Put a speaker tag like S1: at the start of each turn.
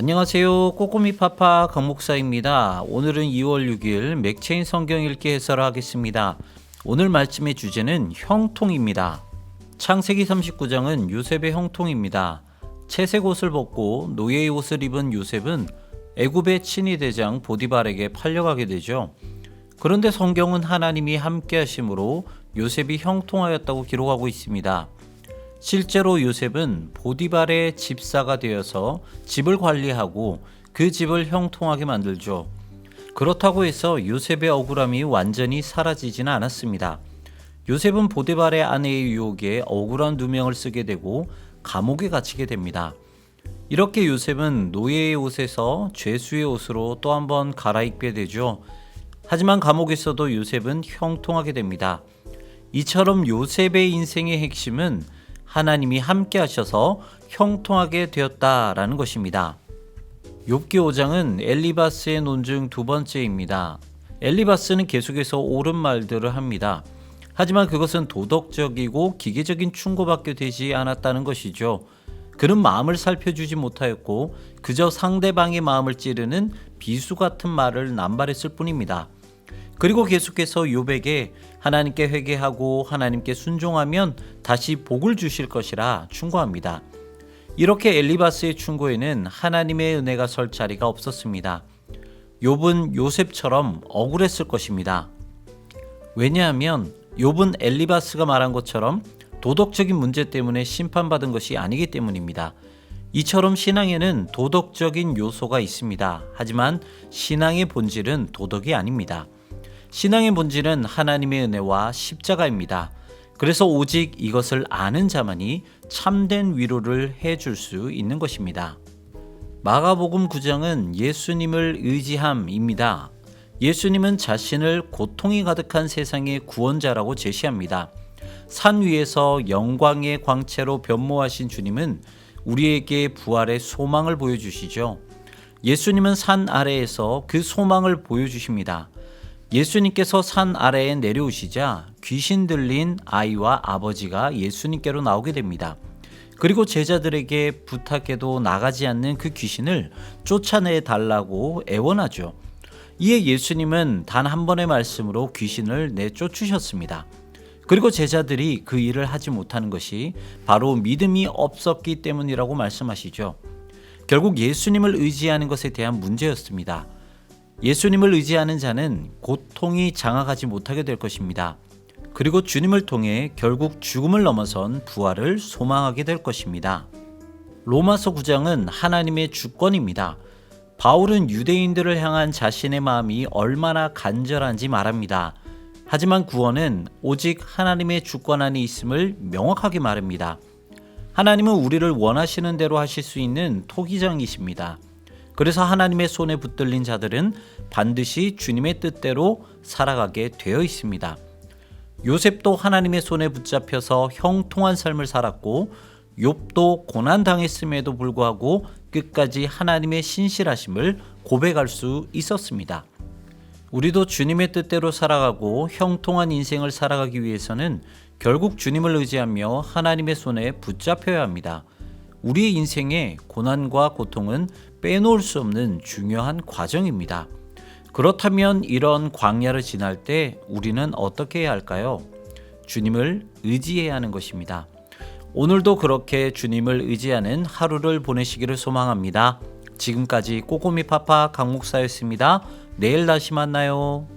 S1: 안녕하세요. 꼬꼬미 파파 강목사입니다. 오늘은 2월 6일 맥체인 성경 읽기 해설을 하겠습니다. 오늘 말씀의 주제는 형통입니다. 창세기 39장은 요셉의 형통입니다. 채색 옷을 벗고 노예의 옷을 입은 요셉은 애굽의 친위 대장 보디발에게 팔려가게 되죠. 그런데 성경은 하나님이 함께 하심으로 요셉이 형통하였다고 기록하고 있습니다. 실제로 요셉은 보디발의 집사가 되어서 집을 관리하고 그 집을 형통하게 만들죠. 그렇다고 해서 요셉의 억울함이 완전히 사라지지는 않았습니다. 요셉은 보디발의 아내의 유혹에 억울한 누명을 쓰게 되고 감옥에 갇히게 됩니다. 이렇게 요셉은 노예의 옷에서 죄수의 옷으로 또 한 번 갈아입게 되죠. 하지만 감옥에서도 요셉은 형통하게 됩니다. 이처럼 요셉의 인생의 핵심은 하나님이 함께 하셔서 형통하게 되었다라는 것입니다. 욥기 5장은 엘리바스의 논증 두 번째입니다. 엘리바스는 계속해서 옳은 말들을 합니다. 하지만 그것은 도덕적이고 기계적인 충고밖에 되지 않았다는 것이죠. 그는 마음을 살펴주지 못하였고 그저 상대방의 마음을 찌르는 비수 같은 말을 남발했을 뿐입니다. 그리고 계속해서 욥에게 하나님께 회개하고 하나님께 순종하면 다시 복을 주실 것이라 충고합니다. 이렇게 엘리바스의 충고에는 하나님의 은혜가 설 자리가 없었습니다. 욥은 요셉처럼 억울했을 것입니다. 왜냐하면 욥은 엘리바스가 말한 것처럼 도덕적인 문제 때문에 심판받은 것이 아니기 때문입니다. 이처럼 신앙에는 도덕적인 요소가 있습니다. 하지만 신앙의 본질은 도덕이 아닙니다. 신앙의 본질은 하나님의 은혜와 십자가입니다. 그래서 오직 이것을 아는 자만이 참된 위로를 해줄 수 있는 것입니다. 마가복음 9장은 예수님을 의지함입니다. 예수님은 자신을 고통이 가득한 세상의 구원자라고 제시합니다. 산 위에서 영광의 광채로 변모하신 주님은 우리에게 부활의 소망을 보여주시죠. 예수님은 산 아래에서 그 소망을 보여주십니다. 예수님께서 산 아래에 내려오시자 귀신 들린 아이와 아버지가 예수님께로 나오게 됩니다. 그리고 제자들에게 부탁해도 나가지 않는 그 귀신을 쫓아내 달라고 애원하죠. 이에 예수님은 단 한 번의 말씀으로 귀신을 내쫓으셨습니다. 그리고 제자들이 그 일을 하지 못하는 것이 바로 믿음이 없었기 때문이라고 말씀하시죠. 결국 예수님을 의지하는 것에 대한 문제였습니다. 예수님을 의지하는 자는 고통이 장악하지 못하게 될 것입니다. 그리고 주님을 통해 결국 죽음을 넘어선 부활을 소망하게 될 것입니다. 로마서 9장은 하나님의 주권입니다. 바울은 유대인들을 향한 자신의 마음이 얼마나 간절한지 말합니다. 하지만 구원은 오직 하나님의 주권 안에 있음을 명확하게 말합니다. 하나님은 우리를 원하시는 대로 하실 수 있는 토기장이십니다. 그래서 하나님의 손에 붙들린 자들은 반드시 주님의 뜻대로 살아가게 되어 있습니다. 요셉도 하나님의 손에 붙잡혀서 형통한 삶을 살았고 욥도 고난당했음에도 불구하고 끝까지 하나님의 신실하심을 고백할 수 있었습니다. 우리도 주님의 뜻대로 살아가고 형통한 인생을 살아가기 위해서는 결국 주님을 의지하며 하나님의 손에 붙잡혀야 합니다. 우리의 인생에 고난과 고통은 빼놓을 수 없는 중요한 과정입니다. 그렇다면 이런 광야를 지날 때 우리는 어떻게 해야 할까요? 주님을 의지해야 하는 것입니다. 오늘도 그렇게 주님을 의지하는 하루를 보내시기를 소망합니다. 지금까지 꼬꼬미 파파 강목사였습니다. 내일 다시 만나요.